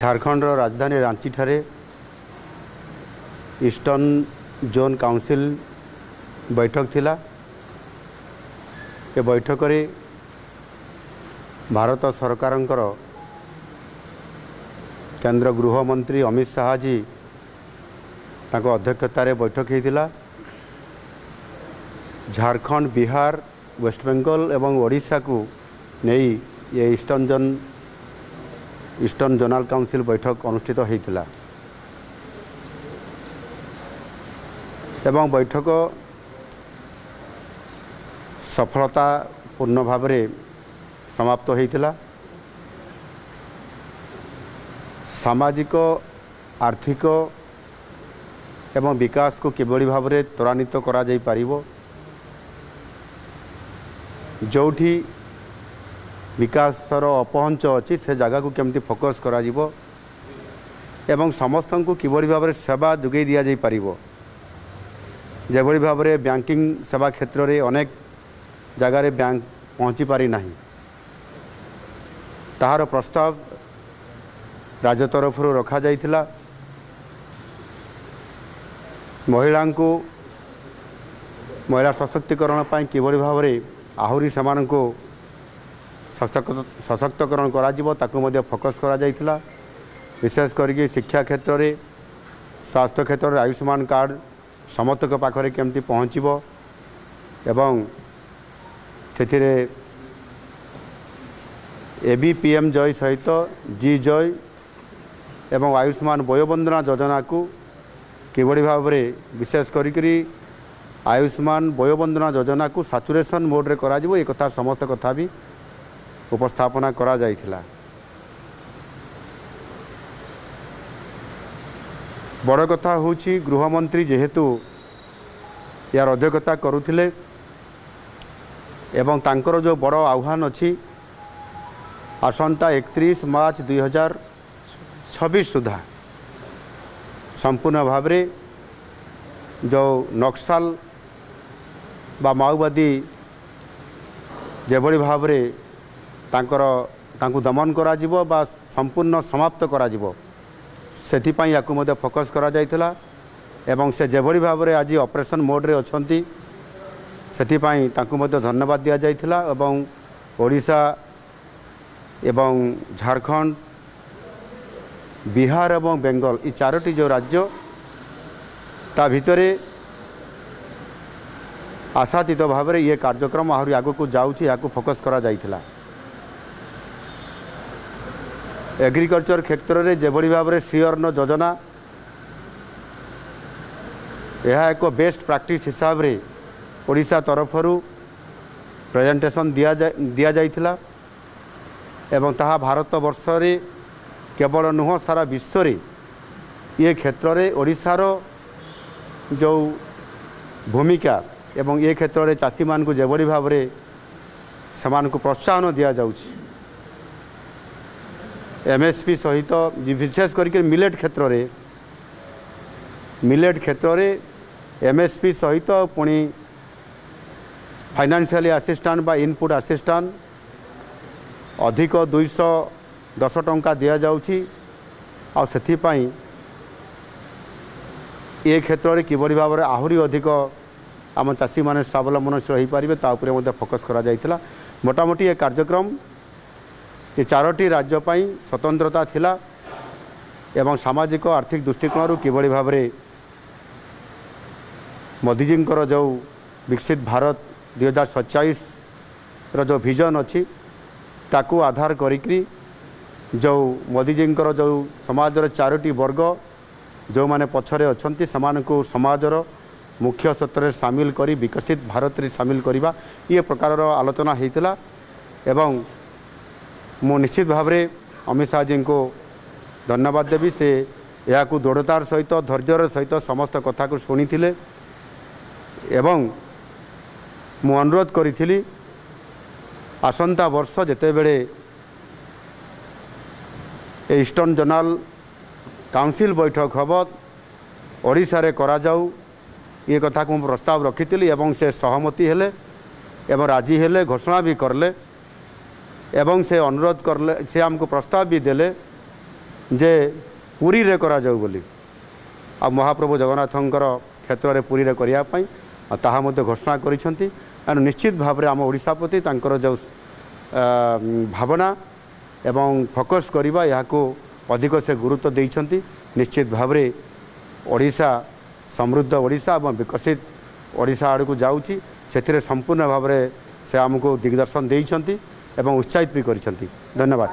झारखंड राजधानी रांची ठारे eastern zone council बैठक थिला। ए बैठक रे भारत सरकारंकर केंद्र गृह मंत्री अमित शाह जी ताको अध्यक्षतार बैठक होता। झारखंड, बिहार, वेस्ट बेंगल एवं ओडिशा को नहीं ये ईस्टर्न जोनाल काउंसिल बैठक अनुष्ठित होता। एवं बैठक सफलतापूर्ण भाव में समाप्त होता। सामाजिक, आर्थिक एवं विकास को किभली भाव में त्वरान्वित करा जाई पारिबो, जोठी विकासर अपहंच अच्छी से जगह को केमती फोकस करा जिवो एवं समस्त को किभली भाव में सेवा जोगई दिया जाई पारिबो। जेभली भाव में बैंकिंग सेवा क्षेत्र में अनेक जगार बैंक पहुँची पारि नाही, ताहार प्रस्ताव राज्य तरफ रखा जाइथिला। महिला सशक्तिकरण पाई किभली भाव में आहुरी समान को सशक्तकरण करा जिवो ताकू मध्य फोकस करा जाइथिला। विशेष करके शिक्षा क्षेत्र में, स्वास्थ्य क्षेत्र में आयुष्मान कार्ड समस्त पाखरे केमती पहुँचबो एवं सेथिरे एबीपीएम जय सहित जी जय एवं आयुष्मान वयोवंदना योजना को किभली भाव में विशेष करी आयुष्मान वयोवंदना योजना को सैचुरेशन मोड रे करा जिवो, एक कथा समस्त कथा भी उपस्थापना करा जाइथिला। बड़ कथा होची गृहमंत्री जेहेतु यार अध्यक्षता करुथिले एवं तांकर जो बड़ आह्वान अच्छी आसंता 31 मार्च 2026 सुधा संपूर्ण भाव में जो नक्सल बा माओवादी जेभली भाव में तांको दमन करा जिवो बा संपूर्ण समाप्त करा जिवो सेथिपाई याकु मध्य फोकस करा जाइथिला। एवं से जेभली भाव में आज ऑपरेशन मोड रे अछंती सेथिपाई तांको मध्य धन्यवाद दिया जाइथिला। एवं ओडिशा एवं झारखंड, बिहार एवं बेंगल ये चारोटी जो राज्य ता भितरे आशातीत भाव में ये कार्यक्रम आहरी आगक जाऊँगी याकु फोकस करा जाइथिला। एग्रीकल्चर क्षेत्र में जेभली भाव में श्रीअन्न योजना यह एक बेस्ट प्रैक्टिस हिसाब रे ओडिशा तरफरु प्रेजेंटेशन दिया जाइथिला एवं ताहा भारत वर्ष रे केवल नुह सारा विश्व रे ये क्षेत्र में ओडिशार जो भूमिका एवं ये क्षेत्र में चाषी मान को जेभली भाव में समान को प्रोत्साहन दिया जाउछि। एमएसपी सहित विशेष करके मिलेट क्षेत्र में एमएसपी सहित पुणी फाइनेंशियली असिस्टेंट बा इनपुट असिस्टेंट अधिक 210 टंका दिया जाउछि। आ सेथिपाई ये क्षेत्र में किभली भाव में आहुरी अधिक आम चाषी मैंने स्वावलंबनशील हो पारे ता उपरे मध्य फोकस करा जाइथिला। मोटामोटी ये कार्यक्रम ये चारोटी राज्य पाई स्वतंत्रता थिला एवं सामाजिक आर्थिक दृष्टिकोण किभली भाव में मोदीजी जो विकसित भारत 2047 जो विजन अच्छी ताकू आधार करी जो मोदीजी जो समाजर चारोटी वर्ग जो माने पछरे अछंती समान को समाजर मुख्य क्षेत्र सामिल करी विकसित भारत रे सामिल करिबा ये प्रकार आलोचना होता। एवं मु निश्चित भाव में अमित शाह जी को धन्यवाद देवी। से या दृढ़तार सहित धैर्यर सहित समस्त कथा को शुणी एवं मु अनुरोध करी आसंता वर्ष जेते बेले ईस्टर्न जोनाल काउंसिल बैठक हम ओडिशा रे करा जाऊ ये कथा को प्रस्ताव रखी एवं से सहमति हेले एवं राजी हेले घोषणा भी करले एवं से अनुरोध करले से आमको प्रस्ताव भी देले जे पुरी रे करा जाऊ बोली आ महाप्रभु जगन्नाथंकर क्षेत्र में पुरी रे करिया पई ताहा मध्य घोषणा करिसेंती एनु निश्चित भाव में आम ओडिशा प्रति तांकर जो भावना एवं फोकस करबा याको अधिक से गुरुत्व देइछंती। निश्चित भाव में ओडिशा समृद्ध ओडिशा एवं विकसित ओडिशा आड़ को जाउची से संपूर्ण भाव में से आमको दिग्दर्शन देइछंती एवं उत्साहित भी करिसेंती। धन्यवाद।